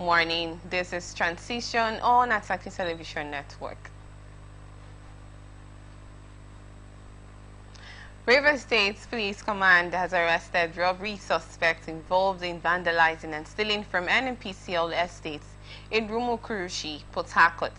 morning. This is Trasnsition on Attacking Television Network. Rivers State Police Command has arrested robbery suspects involved in vandalizing and stealing from NNPCL estates in Rumukurushi, Port Harcourt,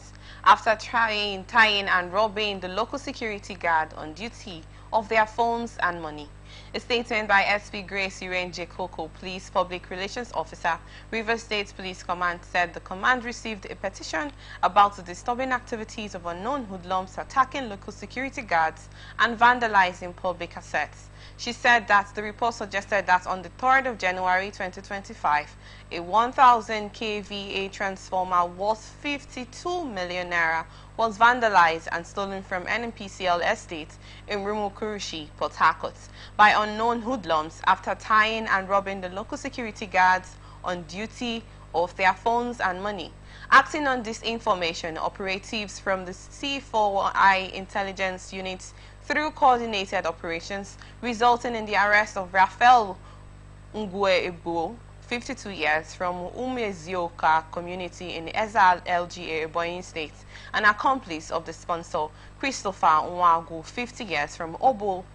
after tying and robbing the local security guard on duty of their phones and money. A statement by SP Grace Urenje Koko, Police Public Relations Officer, Rivers State Police Command, said the command received a petition about the disturbing activities of unknown hoodlums attacking local security guards and vandalizing public assets. She said that the report suggested that on the 3rd of January 2025, a 1,000 kVA transformer worth 52 million naira was vandalized and stolen from NNPCL estate in Rumukurushi, Port Harcourt, by unknown hoodlums after tying and robbing the local security guards on duty of their phones and money. Acting on this information, operatives from the C4I intelligence unit through coordinated operations, resulting in the arrest of Raphael Ngwe, 52 years, from Umezioka community in Ezal, LGA, Ebonyi State, an accomplice of the sponsor, Christopher Nwagu, 50 years, from Obo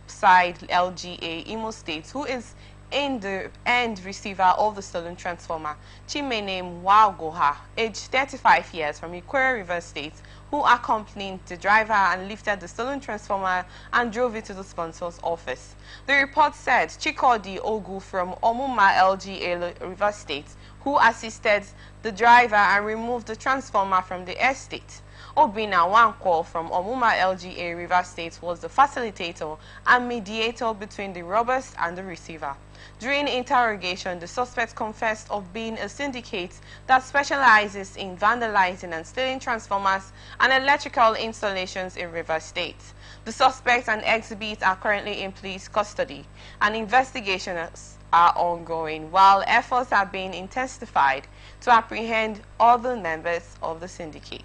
Side, LGA, Imo State, who is in the end receiver of the stolen transformer, Chimene Mwagoha, aged 35 years, from Ikwere River State, who accompanied the driver and lifted the stolen transformer and drove it to the sponsor's office. The report said Chikodi Ogu from Omuma LGA River State, who assisted the driver and removed the transformer from the estate. Obina Wanko from Omuma LGA River State was the facilitator and mediator between the robbers and the receiver. During interrogation, the suspect confessed of being a syndicate that specializes in vandalizing and stealing transformers and electrical installations in River State. The suspect and exhibits are currently in police custody, and investigations are ongoing, while efforts are being intensified to apprehend other members of the syndicate.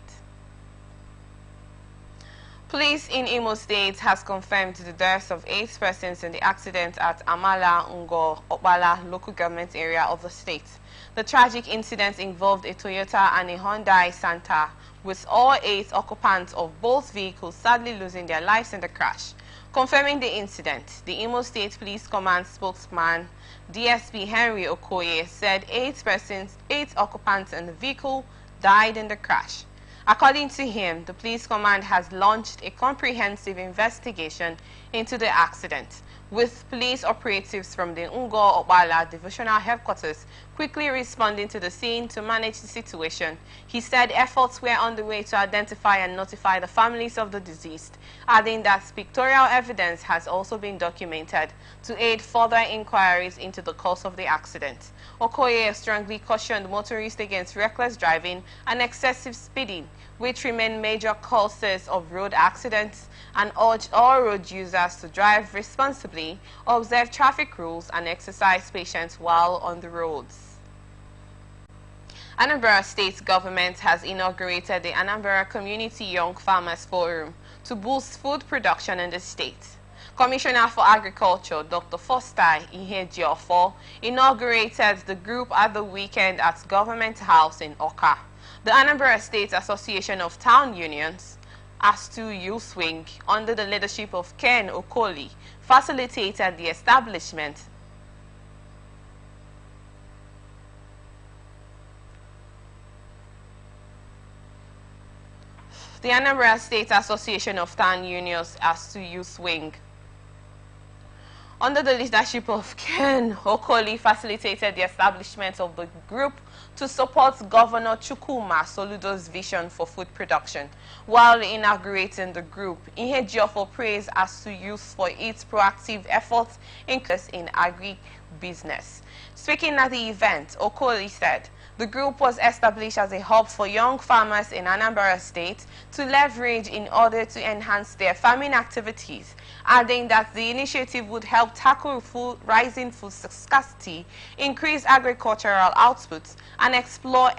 Police in Imo State has confirmed the deaths of 8 persons in the accident at Amala Ngo Okbala local government area of the state. The tragic incident involved a Toyota and a Hyundai Santa, with all 8 occupants of both vehicles sadly losing their lives in the crash. Confirming the incident, the Imo State Police Command spokesman, DSP Henry Okoye, said 8 occupants in the vehicle died in the crash. According to him, the police command has launched a comprehensive investigation into the accident, with police operatives from the Ngo Okbala Divisional Headquarters quickly responding to the scene to manage the situation. He said efforts were on the way to identify and notify the families of the deceased, adding that pictorial evidence has also been documented to aid further inquiries into the cause of the accident. Okoye strongly cautioned motorists against reckless driving and excessive speeding, which remain major causes of road accidents, and urged all road users to drive responsibly, observe traffic rules, and exercise patience while on the roads. Anambra State government has inaugurated the Anambra Community Young Farmers Forum to boost food production in the state. Commissioner for Agriculture, Dr. Foster Ihejiofo, inaugurated the group at the weekend at Government House in Oka. The Anambra State Association of Town Unions, ASTU Youth Wing, under the leadership of Ken Okoli, facilitated the establishment the Anambra State Association of Town Unions, ASTU Youth Wing, under the leadership of Ken Okoli, facilitated the establishment of the group to support Governor Chukwuma Soludo's vision for food production. While inaugurating the group, Ihejiofo praised ASTU Youth for its proactive efforts in agri-business. Speaking at the event, Okoli said, the group was established as a hub for young farmers in Anambra State to leverage in order to enhance their farming activities, adding that the initiative would help tackle rising food scarcity, increase agricultural outputs, and explore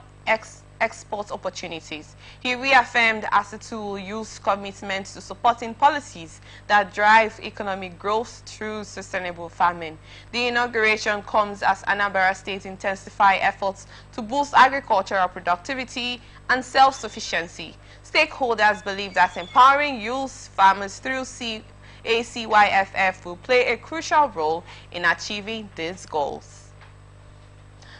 export opportunities. He reaffirmed ASETU will use commitment to supporting policies that drive economic growth through sustainable farming. The inauguration comes as Anambra State intensify efforts to boost agricultural productivity and self-sufficiency. Stakeholders believe that empowering youth farmers through ACYFF will play a crucial role in achieving these goals.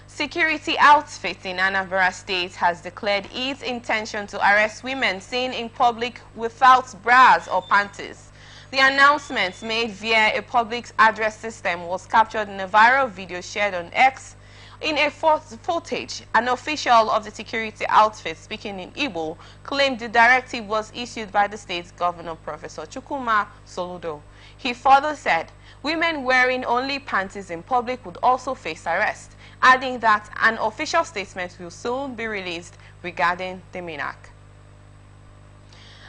Security outfit in Anambra State has declared its intention to arrest women seen in public without bras or panties. The announcement, made via a public address system, was captured in a viral video shared on X. In a footage, an official of the security outfit speaking in Igbo claimed the directive was issued by the state's governor, Professor Chukwuma Soludo. He further said women wearing only panties in public would also face arrest, adding that an official statement will soon be released regarding the menace.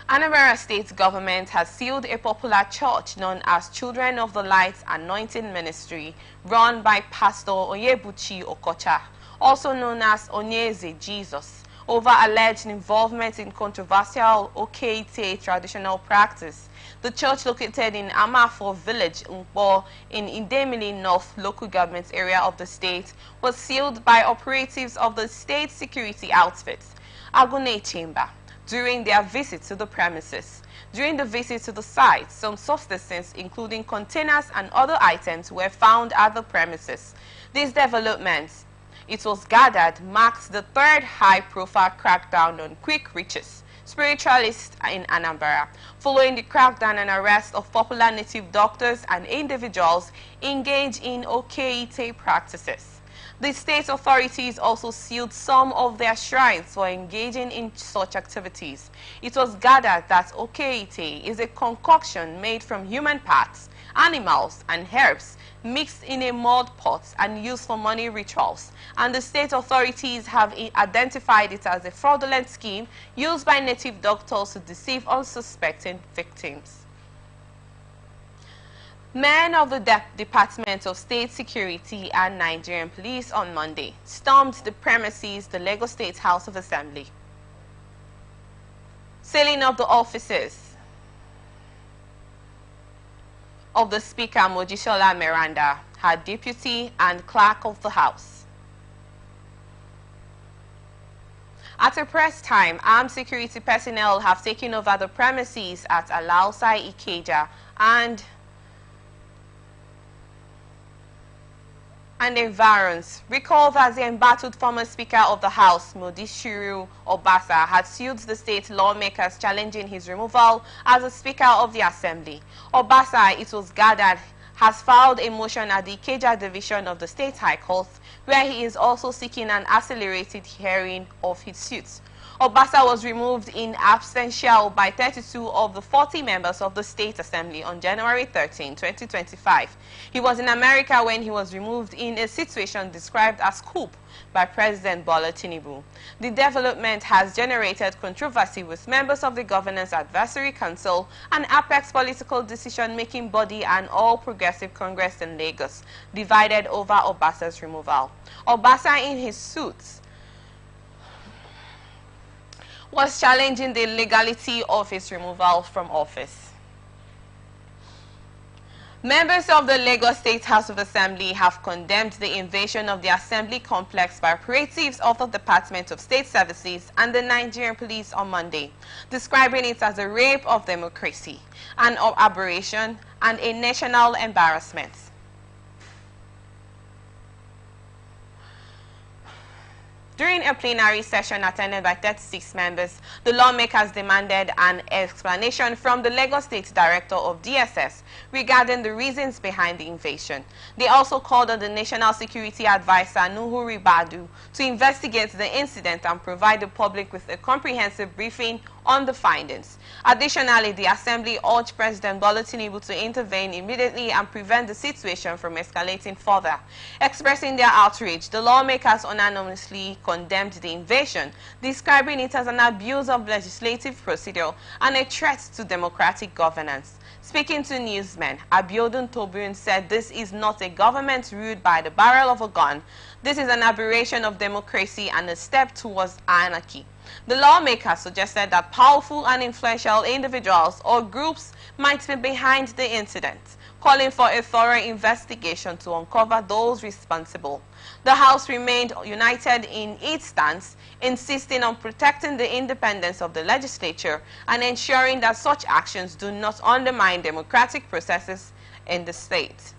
Anambra State government has sealed a popular church known as Children of the Light Anointing Ministry, run by Pastor Onyebuchi Okocha, also known as Onyeze Jesus, over alleged involvement in controversial Okeite traditional practice. The church, located in Amafo village, Nkbo, in Idemili North local government area of the state, was sealed by operatives of the state security outfits, Agune Chamber, during their visit to the premises. During the visit to the site, some substances, including containers and other items, were found at the premises. These developments, it was gathered, marked the third high-profile crackdown on quick riches spiritualists in Anambra, following the crackdown and arrest of popular native doctors and individuals engaged in Okeite practices. The state authorities also sealed some of their shrines for engaging in such activities. It was gathered that Okeite is a concoction made from human parts, animals, and herbs mixed in a mud pot and used for money rituals, and the state authorities have identified it as a fraudulent scheme used by native doctors to deceive unsuspecting victims. Men of the Department of State Security and Nigerian Police on Monday stormed the premises, the Lagos State House of Assembly. Sealing of the offices of the Speaker Mojisola Meranda, her deputy and clerk of the House. At a press time, armed security personnel have taken over the premises at Alausai Ikeja and environs. Recall that the embattled former Speaker of the House, Modishiru Obasa, had sued the state lawmakers challenging his removal as a Speaker of the Assembly. Obasa, it was gathered, has filed a motion at the Ikeja Division of the State High Court, where he is also seeking an accelerated hearing of his suits. Obasa was removed in absentia by 32 of the 40 members of the State Assembly on January 13, 2025. He was in America when he was removed in a situation described as coup by President Bola Tinubu. The development has generated controversy with members of the Governance Advisory Council, an apex political decision-making body, and All Progressive Congress in Lagos, divided over Obasa's removal. Obasa, in his suits, was challenging the legality of his removal from office. Members of the Lagos State House of Assembly have condemned the invasion of the Assembly complex by operatives of the Department of State Services and the Nigerian Police on Monday, describing it as a rape of democracy, an aberration, and a national embarrassment. During a plenary session attended by 36 members, the lawmakers demanded an explanation from the Lagos State Director of DSS regarding the reasons behind the invasion. They also called on the National Security Advisor, Nuhu Ribadu, to investigate the incident and provide the public with a comprehensive briefing on the findings. Additionally, the Assembly urged President Bola Tinubu to intervene immediately and prevent the situation from escalating further. Expressing their outrage, the lawmakers unanimously condemned the invasion, describing it as an abuse of legislative procedure and a threat to democratic governance. Speaking to newsmen, Abiodun Tobun said this is not a government ruled by the barrel of a gun. This is an aberration of democracy and a step towards anarchy. The lawmaker suggested that powerful and influential individuals or groups might be behind the incident, calling for a thorough investigation to uncover those responsible. The House remained united in its stance, insisting on protecting the independence of the legislature and ensuring that such actions do not undermine democratic processes in the state.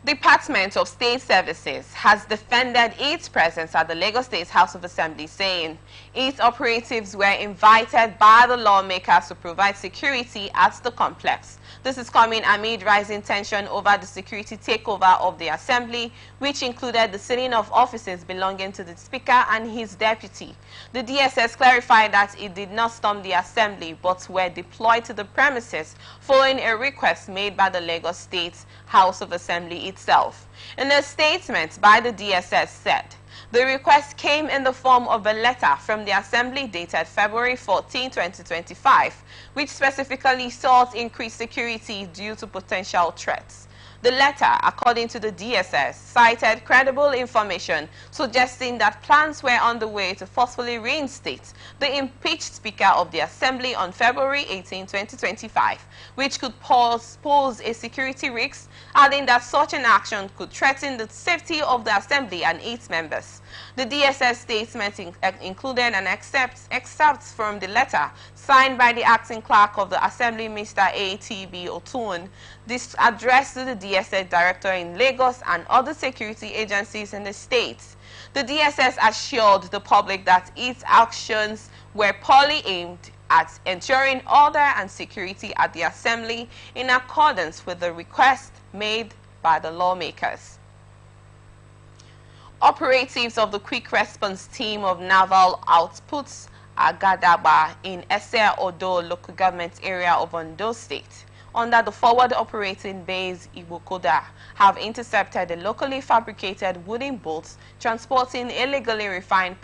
The Department of State Services has defended its presence at the Lagos State House of Assembly, saying its operatives were invited by the lawmakers to provide security at the complex. This is coming amid rising tension over the security takeover of the Assembly, which included the sealing of offices belonging to the Speaker and his deputy. The DSS clarified that it did not storm the Assembly, but were deployed to the premises following a request made by the Lagos State House of Assembly itself. In a statement by the DSS said, the request came in the form of a letter from the Assembly dated February 14, 2025, which specifically sought increased security due to potential threats. The letter, according to the DSS, cited credible information suggesting that plans were underway to forcefully reinstate the impeached Speaker of the Assembly on February 18, 2025, which could pose a security risk, adding that such an action could threaten the safety of the Assembly and its members. The DSS statement included an excerpt from the letter signed by the acting clerk of the Assembly, Mr. A.T.B. Otun. This addressed to the DSS director in Lagos and other security agencies in the state. The DSS assured the public that its actions were purely aimed at ensuring order and security at the Assembly in accordance with the request made by the lawmakers. Operatives of the Quick Response Team of Naval Outputs Agadaba in Ese Odo local government area of Ondo State, under the forward operating base Ibukoda, have intercepted a locally fabricated wooden boats transporting illegally refined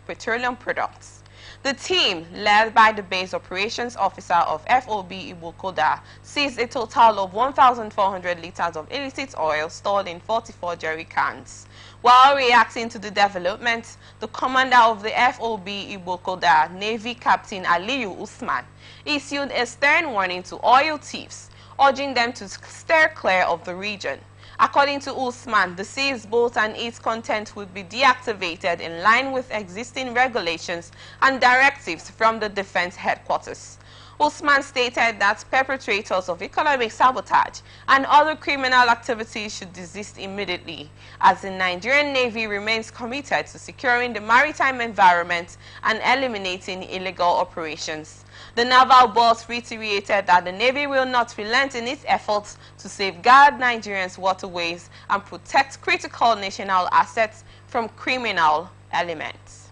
petroleum products. The team, led by the base operations officer of FOB Ibukoda, seized a total of 1,400 liters of illicit oil stored in 44 jerry cans. While reacting to the development, the commander of the FOB Ibukoda, Navy Captain Aliyu Usman, issued a stern warning to oil thieves, urging them to steer clear of the region. According to Usman, the seized boat and its content would be deactivated in line with existing regulations and directives from the Defense Headquarters. Usman stated that perpetrators of economic sabotage and other criminal activities should desist immediately, as the Nigerian Navy remains committed to securing the maritime environment and eliminating illegal operations. The naval boss reiterated that the Navy will not relent in its efforts to safeguard Nigerians' waterways and protect critical national assets from criminal elements.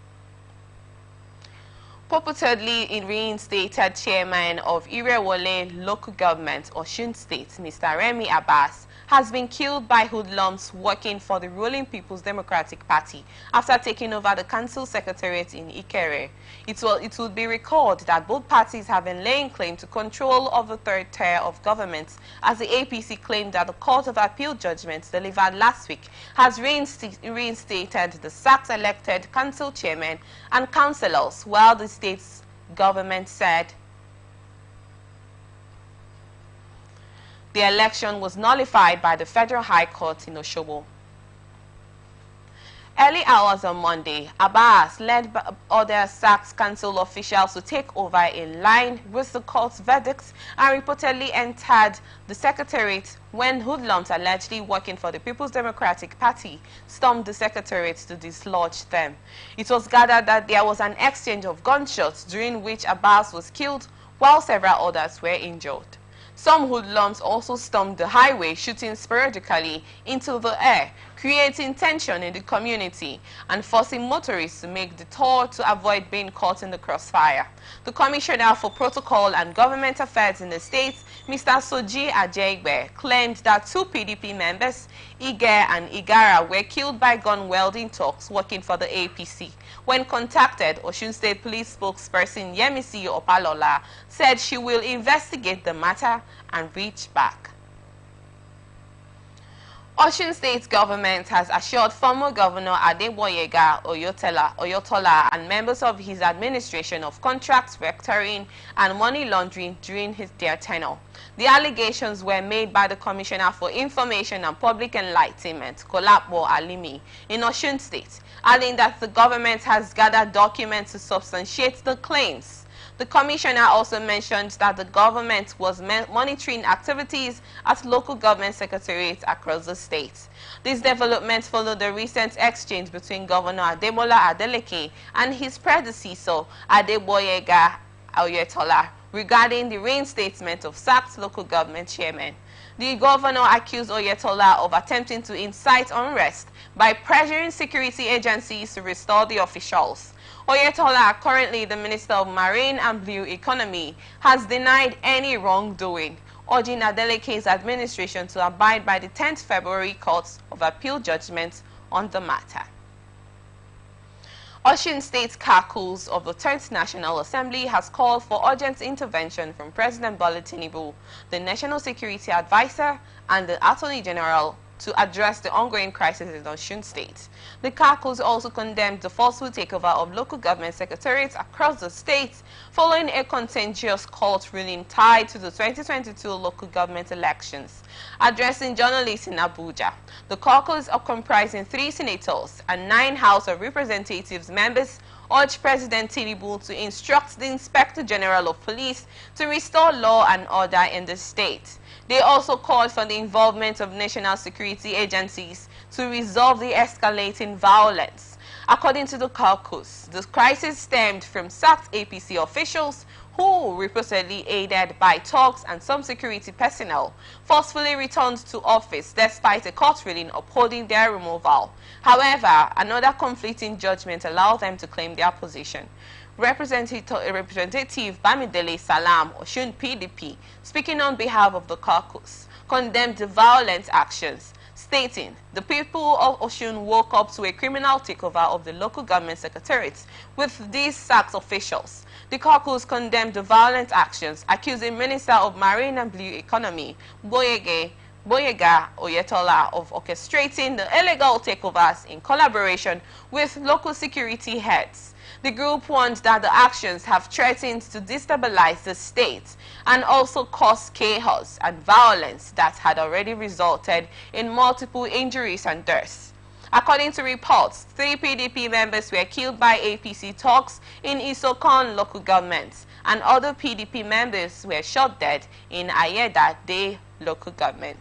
Purportedly reinstated chairman of Irewole local government, Osun State, Mr. Remi Abbas, has been killed by hoodlums working for the ruling People's Democratic Party after taking over the council secretariat in Ikere. It would be recalled that both parties have been laying claim to control of the third tier of government, as the APC claimed that the Court of Appeal judgment delivered last week has reinstated the sacked elected council chairman and councillors, while the state's government said the election was nullified by the Federal High Court in Osogbo. Early hours on Monday, Abbas led other sacked council officials to take over in line with the court's verdict and reportedly entered the secretariat when hoodlums allegedly working for the People's Democratic Party stormed the secretariat to dislodge them. It was gathered that there was an exchange of gunshots during which Abbas was killed while several others were injured. Some hoodlums also stormed the highway, shooting sporadically into the air, creating tension in the community and forcing motorists to make the tour to avoid being caught in the crossfire. The Commissioner for Protocol and Government Affairs in the state, Mr. Soji Ajegbe, claimed that two PDP members, Ige and Igara, were killed by gun-wielding thugs working for the APC. When contacted, Osun State Police spokesperson Yemisi Opalola said she will investigate the matter and reach back. Osun State government has assured former Governor Adeboyega Oyotola and members of his administration of contract racketeering and money laundering during their tenure. The allegations were made by the Commissioner for Information and Public Enlightenment, Kolapwo Alimi, in Osun State, adding that the government has gathered documents to substantiate the claims. The commissioner also mentioned that the government was monitoring activities at local government secretariats across the state. This development followed the recent exchange between Governor Ademola Adeleke and his predecessor, Adeboyega Oyotola, regarding the reinstatement of sacked local government chairmen. The governor accused Oyetola of attempting to incite unrest by pressuring security agencies to restore the officials. Oyetola, currently the Minister of Marine and Blue Economy, has denied any wrongdoing, urging Adeleke's administration to abide by the 10th February Court of Appeal judgment on the matter. Osun State caucus of the 10th National Assembly has called for urgent intervention from President Bola Tinubu, the National Security Advisor, and the Attorney General to address the ongoing crisis in Osun State. The caucus also condemned the forceful takeover of local government secretariats across the state following a contentious court ruling tied to the 2022 local government elections. Addressing journalists in Abuja, the caucus, comprising 3 senators and 9 House of Representatives members, urged President Tinubu to instruct the Inspector General of Police to restore law and order in the state. They also called for the involvement of national security agencies to resolve the escalating violence. According to the caucus, the crisis stemmed from sacked APC officials who, reportedly aided by thugs and some security personnel, forcefully returned to office despite a court ruling upholding their removal. However, another conflicting judgment allowed them to claim their position. Representative Bamidele Salam, Osun PDP, speaking on behalf of the caucus, condemned the violent actions, stating the people of Osun woke up to a criminal takeover of the local government secretariats with these sacked officials. The caucus condemned the violent actions, accusing Minister of Marine and Blue Economy, Boyega Oyetola, of orchestrating the illegal takeovers in collaboration with local security heads. The group warned that the actions have threatened to destabilize the state and also cause chaos and violence that had already resulted in multiple injuries and deaths. According to reports, 3 PDP members were killed by APC thugs in Isokon local government, and other PDP members were shot dead in Ayeda Day local government.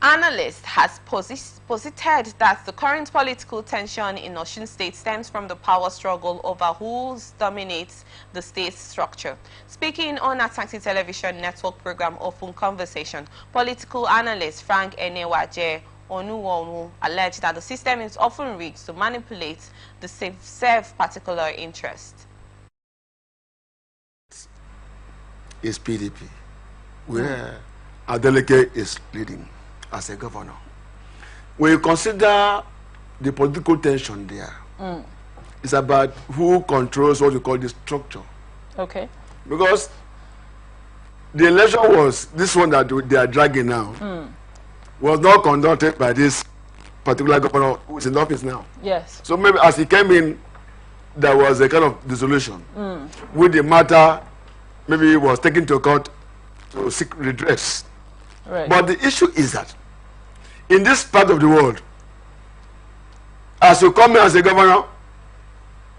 Analyst has posited that the current political tension in Osun State stems from the power struggle over who dominates the state structure. Speaking on Atlantic Television Network program Open Conversation, political analyst Frank Enewaje Onuwonu alleged that the system is often rigged to manipulate the serve particular interest. Is PDP, where Adeleke is leading as a governor. When you consider the political tension there, it's about who controls what you call the structure. Okay. Because the election was, this one that they are dragging now, was not conducted by this particular governor who is in office now. Yes. So maybe as he came in, there was a kind of dissolution. With the matter, maybe it was taken to court to seek redress. Right. But the issue is that in this part of the world, as you come in as a governor,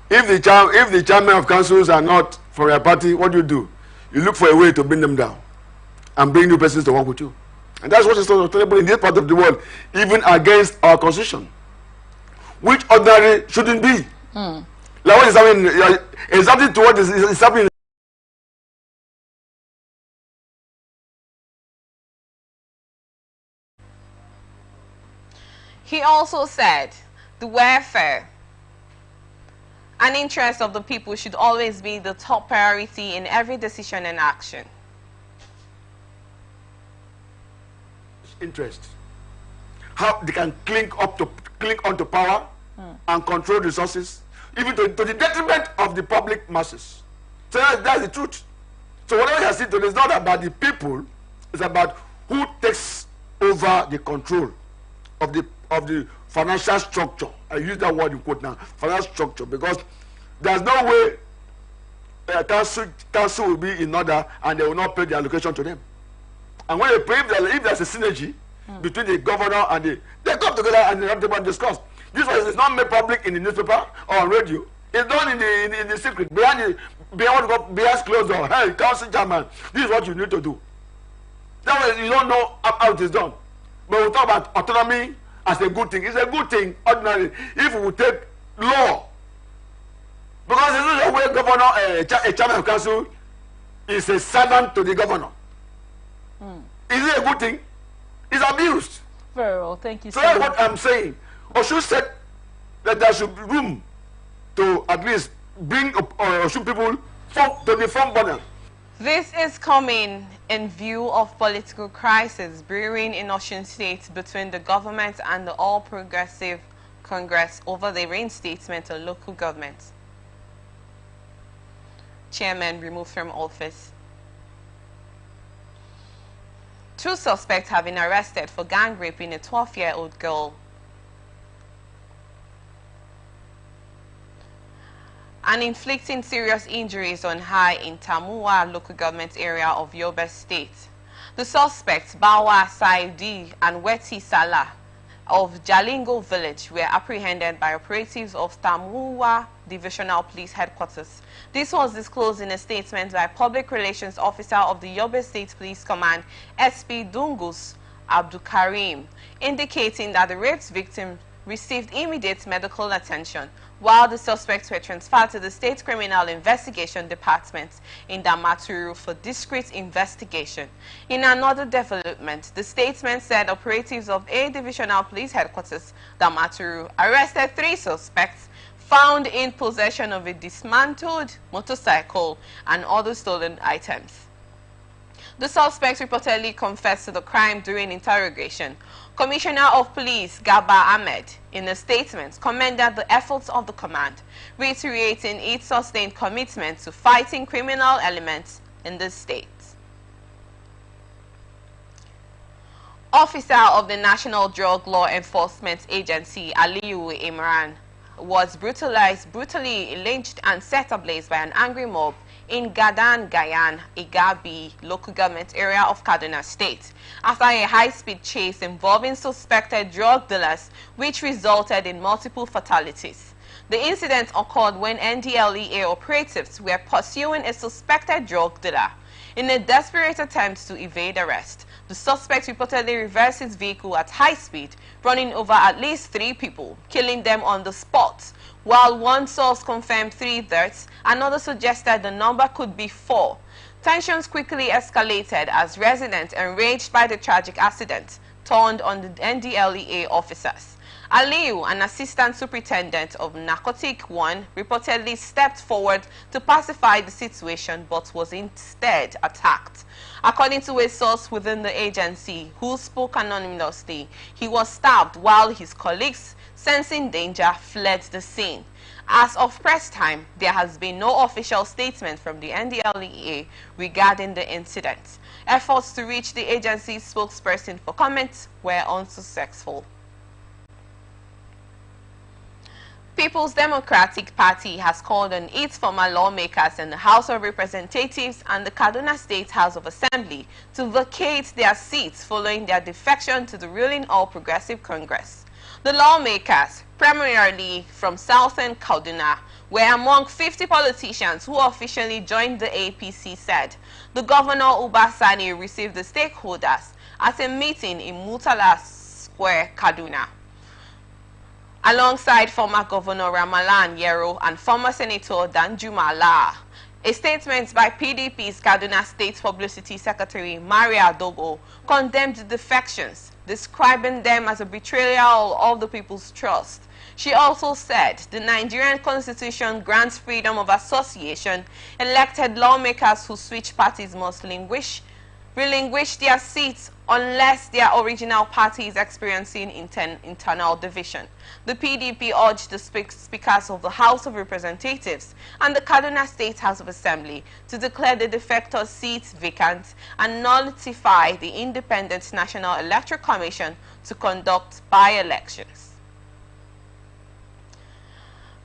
if the chairman of councils are not from your party, what do? You look for a way to bring them down and bring new persons to work with you. And that's what is so terrible in this part of the world, even against our constitution, which ordinary shouldn't be. Like what is happening, exactly to what is happening. He also said the welfare and interest of the people should always be the top priority in every decision and action. Interest. How they can cling onto power and control resources, even to the detriment of the public masses. So that's the truth. So whatever you are saying today is not about the people, it's about who takes over the control of the financial structure. I use that word in quote now, financial structure, because there's no way council will be in order and they will not pay the allocation to them. And when they pay, if there's a synergy between the governor and they come together and they have to discuss. This one is not made public in the newspaper or on radio. It's done in the secret, behind closed door. Hey, council chairman, this is what you need to do. That way you don't know how it is done. But we talk about autonomy as a good thing. It's a good thing, ordinarily, if we take law. Because this is the way governor, a chairman of council is a servant to the governor. Is it a good thing? It's abused. Very well, thank you so that's what I'm saying. Oshu said that there should be room to at least bring Oshu people to the front burner. This is coming in view of political crisis brewing in Osun State between the government and the All Progressive Congress over the reinstatement of local governments. Chairman removed from office. 2 suspects have been arrested for gang raping a 12-year-old girl. And inflicting serious injuries on her in Tamua local government area of Yobe State. The suspects, Bawa Saidi and Weti Salah of Jalingo village, were apprehended by operatives of Tamua Divisional Police Headquarters. This was disclosed in a statement by Public Relations Officer of the Yobe State Police Command, SP Dungus Abdukarim, indicating that the raped victim received immediate medical attention, while the suspects were transferred to the State Criminal Investigation Department in Damaturu for discreet investigation. In another development, the statement said operatives of A Divisional Police Headquarters, Damaturu, arrested 3 suspects found in possession of a dismantled motorcycle and other stolen items. The suspects reportedly confessed to the crime during interrogation. Commissioner of Police Gaba Ahmed, in a statement, commended the efforts of the command, reiterating its sustained commitment to fighting criminal elements in the state. Officer of the National Drug Law Enforcement Agency, Aliyu Imran, was brutally lynched and set ablaze by an angry mob in Gadan Gayan, Igabi local government area of Kaduna State, after a high-speed chase involving suspected drug dealers, which resulted in multiple fatalities. The incident occurred when NDLEA operatives were pursuing a suspected drug dealer. In a desperate attempt to evade arrest, the suspect reportedly reversed his vehicle at high speed, running over at least 3 people, killing them on the spot. While one source confirmed 3 deaths, another suggested the number could be 4. Tensions quickly escalated as residents, enraged by the tragic accident, turned on the NDLEA officers. Aliyu, an assistant superintendent of Narcotic 1, reportedly stepped forward to pacify the situation but was instead attacked. According to a source within the agency who spoke anonymously, he was stabbed while his colleagues, sensing danger, fled the scene. As of press time, there has been no official statement from the NDLEA regarding the incident. Efforts to reach the agency's spokesperson for comment were unsuccessful. People's Democratic Party has called on its former lawmakers in the House of Representatives and the Kaduna State House of Assembly to vacate their seats following their defection to the ruling All Progressive Congress. The lawmakers, primarily from southern Kaduna, were among 50 politicians who officially joined the APC, said. The governor Uba Sani received the stakeholders at a meeting in Murtala Square, Kaduna, alongside former Governor Ramalan Yero and former Senator Danjuma Allah. A statement by PDP's Kaduna State Publicity Secretary Maria Dogo condemned the defections, describing them as a betrayal of the people's trust. She also said the Nigerian Constitution grants freedom of association. Elected lawmakers who switch parties must relinquish their seats unless their original party is experiencing internal division. The PDP urged the speakers of the House of Representatives and the Kaduna State House of Assembly to declare the defector seats vacant and nullify the Independent National Electoral Commission to conduct by-elections.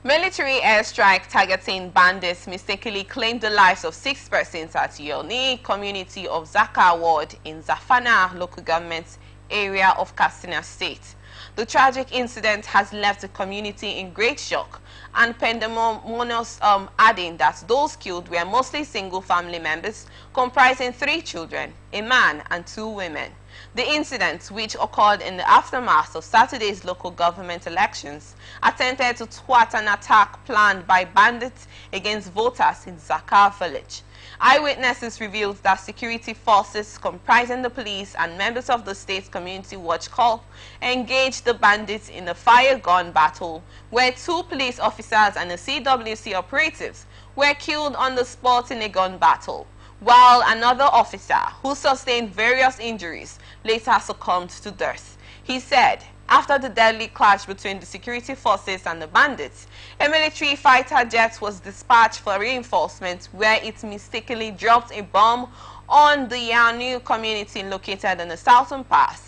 Military airstrike targeting bandits mistakenly claimed the lives of 6 persons at Yoni community of Zaka ward in Zafana local government area of Katsina State. The tragic incident has left the community in great shock, and pandemonious adding that those killed were mostly single family members comprising 3 children, a man and 2 women. The incident, which occurred in the aftermath of Saturday's local government elections, attempted to thwart an attack planned by bandits against voters in Zakar village. Eyewitnesses revealed that security forces comprising the police and members of the state's community watch corps engaged the bandits in a fire gun battle where 2 police officers and a CWC operative were killed on the spot in a gun battle, while another officer, who sustained various injuries, later succumbed to death. He said, after the deadly clash between the security forces and the bandits, a military fighter jet was dispatched for reinforcement where it mistakenly dropped a bomb on the Yanu community located in the southern part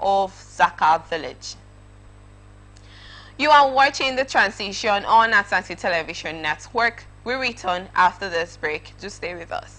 of Zakar village. You are watching the Transition on Asante Television Network. We return after this break. Do stay with us.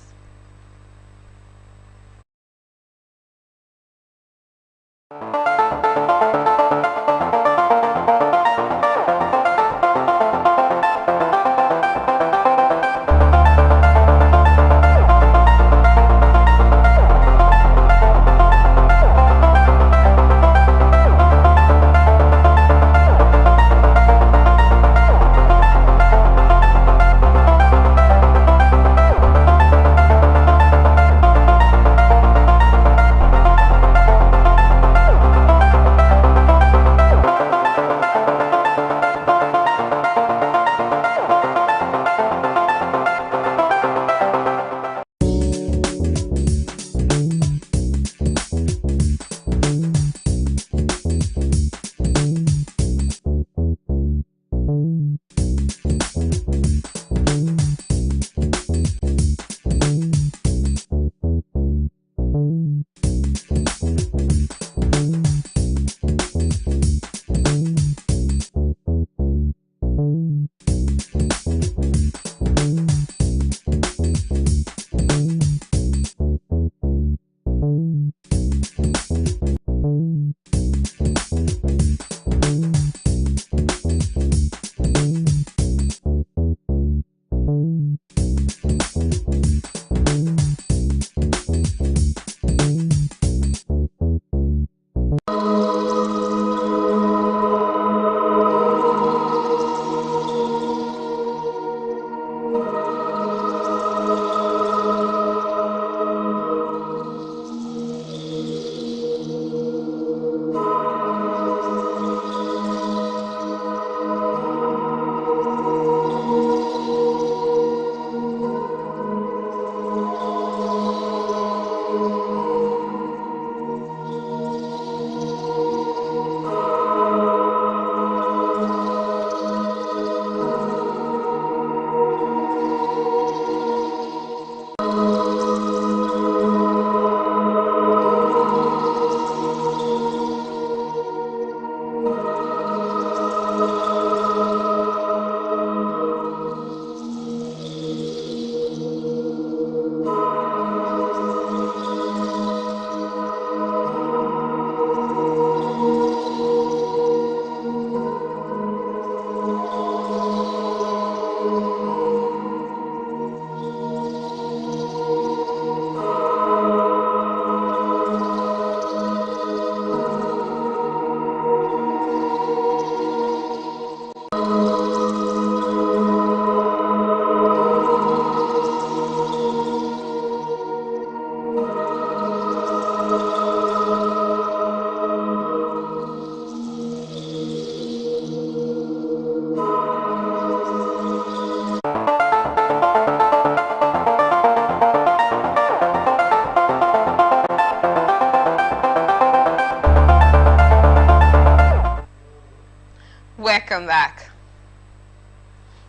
Welcome back.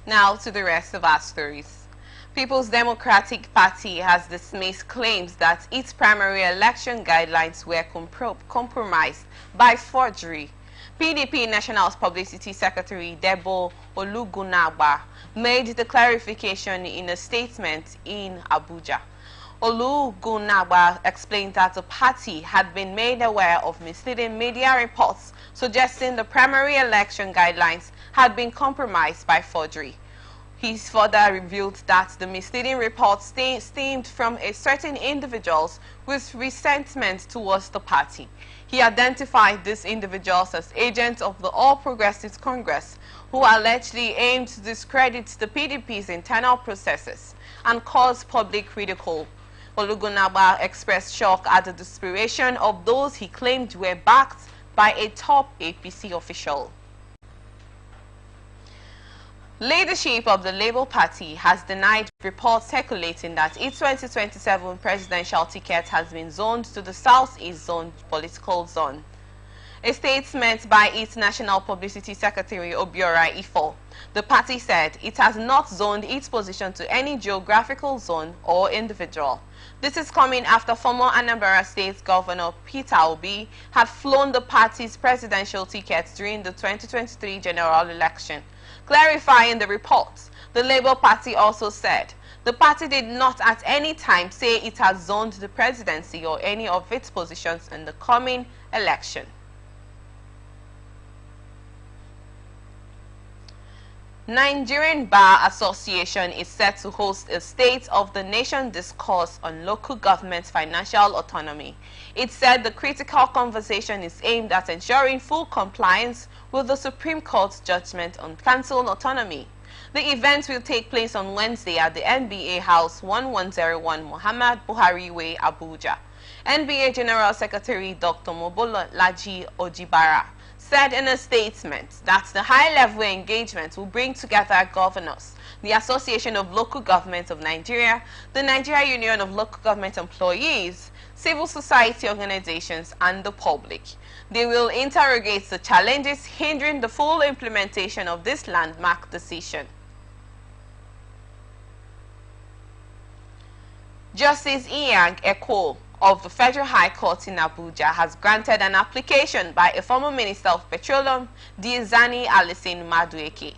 Now to the rest of our stories. People's Democratic Party has dismissed claims that its primary election guidelines were compromised by forgery. PDP National Publicity Secretary Debo Olugunagba made the clarification in a statement in Abuja. Olugunagba explained that the party had been made aware of misleading media reports suggesting the primary election guidelines had been compromised by forgery. He further revealed that the misleading reports stemmed from a certain individuals with resentment towards the party. He identified these individuals as agents of the All Progressives Congress who allegedly aimed to discredit the PDP's internal processes and cause public ridicule. Olugunagba expressed shock at the desperation of those he claimed were backed by a top APC official. Leadership of the Labour Party has denied reports circulating that its 2027 presidential ticket has been zoned to the South-East Zone political zone. A statement by its National Publicity Secretary Obiora Ifo, the party said it has not zoned its position to any geographical zone or individual. This is coming after former Anambra State Governor Peter Obi had flown the party's presidential ticket during the 2023 general election. Clarifying the reports, the Labour Party also said the party did not at any time say it has zoned the presidency or any of its positions in the coming election. Nigerian Bar Association is set to host a State of the Nation discourse on local government financial autonomy. It said the critical conversation is aimed at ensuring full compliance with the Supreme Court's judgment on council autonomy. The event will take place on Wednesday at the NBA House 1101 Muhammad Buhari Way, Abuja. NBA General Secretary Dr. Mobolaji Ojibara said in a statement that the high-level engagement will bring together governors, the Association of Local Governments of Nigeria, the Nigeria Union of Local Government Employees, civil society organizations, and the public. They will interrogate the challenges hindering the full implementation of this landmark decision. Justice Inyang Eko of the Federal High Court in Abuja has granted an application by a former Minister of Petroleum, Diezani Alison Madueke,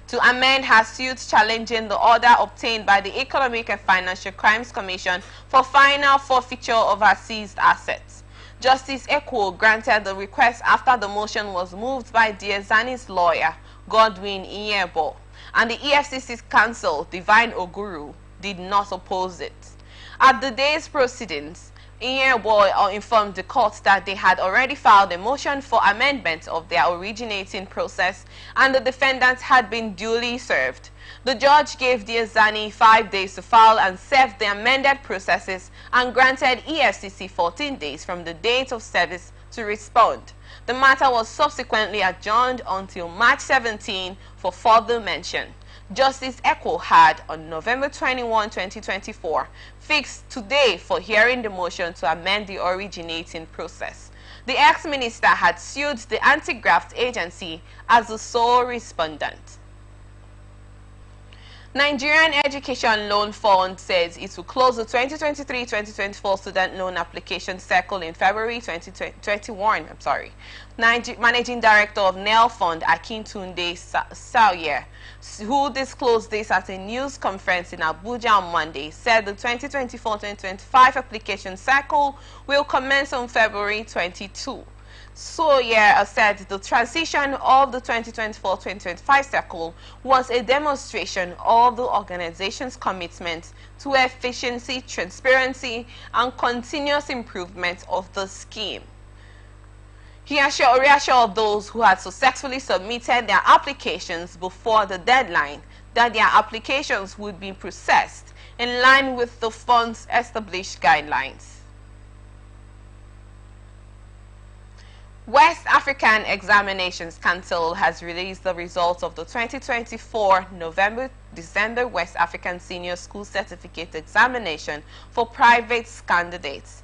to amend her suit challenging the order obtained by the Economic and Financial Crimes Commission for final forfeiture of her seized assets. Justice Eko granted the request after the motion was moved by Diezani's lawyer, Godwin Iyebo, and the EFCC's counsel, Divine Oguru, did not oppose it. At the day's proceedings, Iyebo informed the court that they had already filed a motion for amendment of their originating process and the defendants had been duly served. The judge gave Diezani 5 days to file and serve the amended processes and granted EFCC 14 days from the date of service to respond. The matter was subsequently adjourned until March 17 for further mention. Justice Eko had, on November 21, 2024, fixed today for hearing the motion to amend the originating process. The ex-minister had sued the anti-graft agency as the sole respondent. Nigerian Education Loan Fund says it will close the 2023-2024 student loan application cycle in February 2021. Managing Director of NEL Fund, Akintunde Sawyer, who disclosed this at a news conference in Abuja on Monday, said the 2024-2025 application cycle will commence on February 22. Sawyer said the transition of the 2024-2025 cycle was a demonstration of the organization's commitment to efficiency, transparency, and continuous improvement of the scheme. He reassured those who had successfully submitted their applications before the deadline that their applications would be processed in line with the fund's established guidelines. West African Examinations Council has released the results of the 2024 November-December West African Senior School Certificate Examination for private candidates.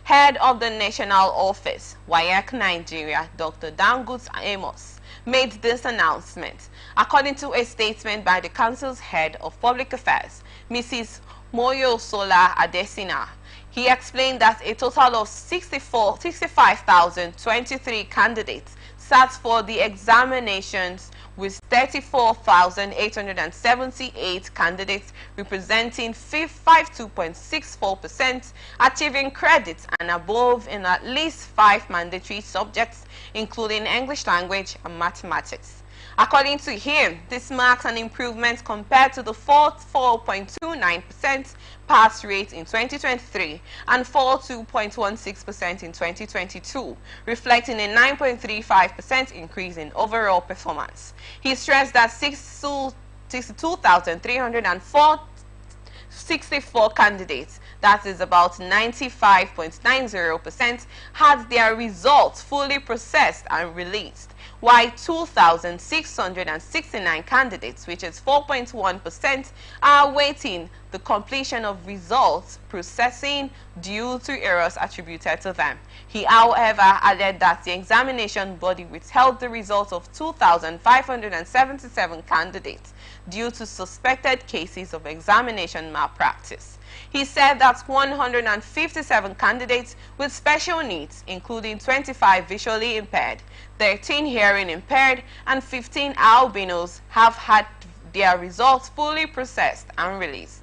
Head of the National Office, WAEC Nigeria, Dr. Dangut Amos, made this announcement. According to a statement by the council's head of public affairs, Mrs. Moyosola Adesina, he explained that a total of 65,023 candidates sat for the examinations, with 34,878 candidates representing 52.64% achieving credits and above in at least 5 mandatory subjects, including English language and mathematics. According to him, this marks an improvement compared to the 4.29% pass rate in 2023 and 42.16% in 2022, reflecting a 9.35% increase in overall performance. He stressed that 62,364 candidates, that is about 95.90%, had their results fully processed and released, while 2,669 candidates, which is 4.1%, are awaiting the completion of results processing due to errors attributed to them. He, however, added that the examination body withheld the results of 2,577 candidates due to suspected cases of examination malpractice. He said that 157 candidates with special needs, including 25 visually impaired, 13 hearing impaired, and 15 albinos, have had their results fully processed and released.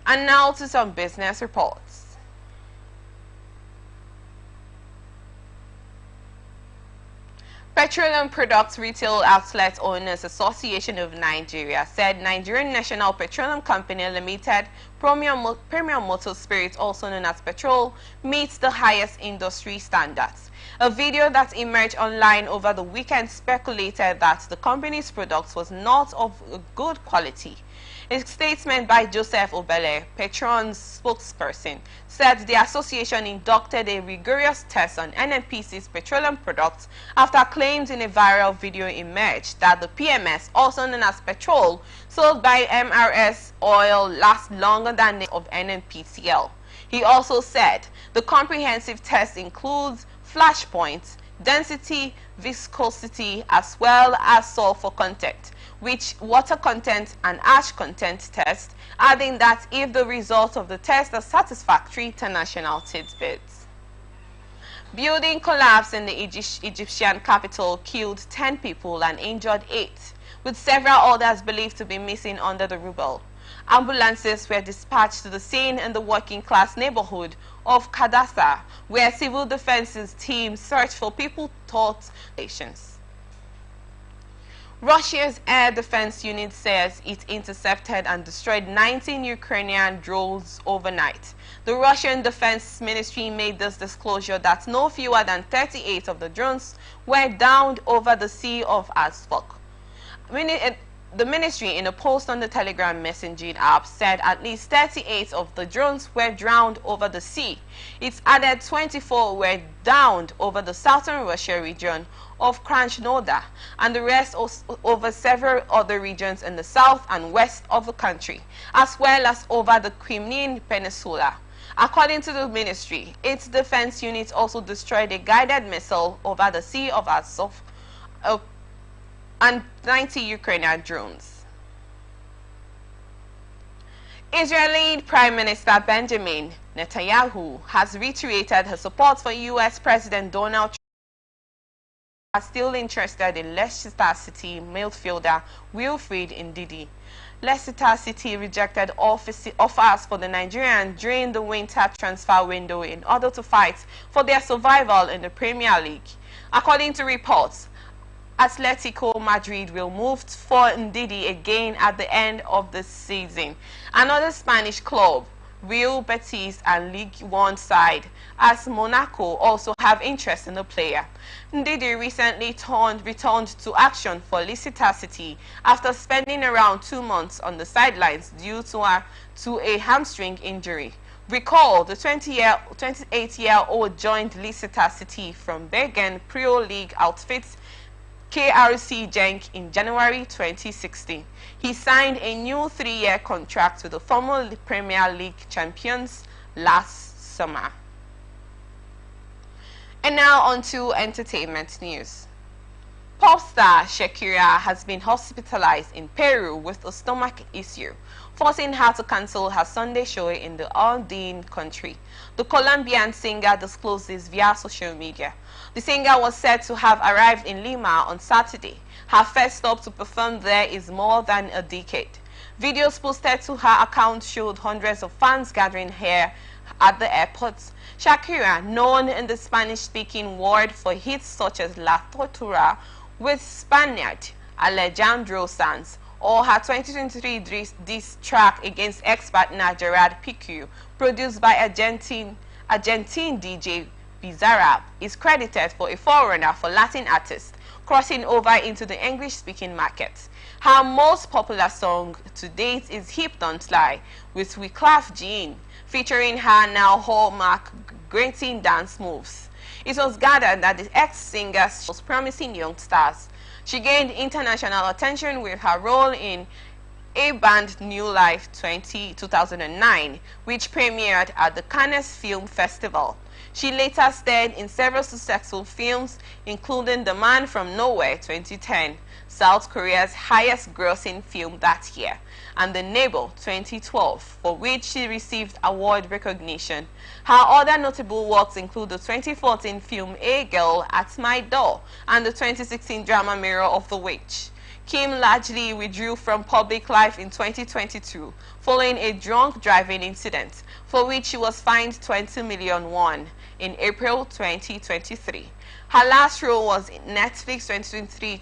And now to some business reports. Petroleum Products Retail Outlet Owners Association of Nigeria said Nigerian National Petroleum Company Limited Premium Motor Spirit, also known as Petrol, meets the highest industry standards. A video that emerged online over the weekend speculated that the company's products was not of good quality. A statement by Joseph Obele, Petron's spokesperson, said the association inducted a rigorous test on NNPC's petroleum products after claims in a viral video emerged that the PMS, also known as Petrol, sold by MRS Oil lasts longer than the of NNPCL. He also said the comprehensive test includes flash points, density, viscosity, as well as sulfur content, which water content and ash content test, adding that if the results of the test are satisfactory, international tidbits. Building collapse in the Egyptian capital killed 10 people and injured 8, with several others believed to be missing under the rubble. Ambulances were dispatched to the scene in the working-class neighborhood of Kadasa, where civil defenses teams searched for people thought nations. Russia's air defense unit says it intercepted and destroyed 19 Ukrainian drones overnight. The Russian Defense Ministry made this disclosure that no fewer than 38 of the drones were downed over the Sea of Azov. The ministry, in a post on the Telegram messaging app, said at least 38 of the drones were drowned over the sea. It added 24 were downed over the southern Russia region of Krasnodar, and the rest over several other regions in the south and west of the country, as well as over the Crimean Peninsula. According to the ministry, its defense unit also destroyed a guided missile over the Sea of Azov and 90 Ukrainian drones. Israeli Prime Minister Benjamin Netanyahu has reiterated her support for U.S. President Donald Trump, are still interested in Leicester City midfielder Wilfred Ndidi. Leicester City rejected offers for the Nigerian during the winter transfer window in order to fight for their survival in the Premier League. According to reports, Atletico Madrid will move for Ndidi again at the end of the season. Another Spanish club, Real Betis, and League One side as Monaco also have interest in the player. Ndidi recently returned to action for Leicester City after spending around 2 months on the sidelines due to a hamstring injury. Recall, the 28-year-old joined Leicester City from Bergen Pro League outfits KRC Genk in January 2016. He signed a new 3-year contract with the former Premier League champions last summer. And now on to entertainment news. Pop star Shakira has been hospitalized in Peru with a stomach issue, forcing her to cancel her Sunday show in the Andean country. The Colombian singer disclosed this via social media. The singer was said to have arrived in Lima on Saturday. Her first stop to perform there is more than a decade. Videos posted to her account showed hundreds of fans gathering here at the airport. Shakira, known in the Spanish-speaking world for hits such as La Tortura with Spaniard Alejandro Sanz, or her 2023 diss track against ex-partner Gerard Piqué, produced by Argentine DJ Bizarrap, is credited for a forerunner for Latin artists crossing over into the English-speaking market. Her most popular song to date is Hip Don't Lie with Wyclef Jean, featuring her now hallmark grating dance moves. It was gathered that the ex-singer was promising young stars. She gained international attention with her role in A Band New Life 2009, which premiered at the Cannes Film Festival. She later starred in several successful films, including The Man from Nowhere 2010, South Korea's highest-grossing film that year, and The Neighbor 2012, for which she received award recognition. Her other notable works include the 2014 film A Girl at My Door and the 2016 drama Mirror of the Witch. Kim largely withdrew from public life in 2022 following a drunk driving incident, for which she was fined 20 million won in April 2023. Her last role was in Netflix 2023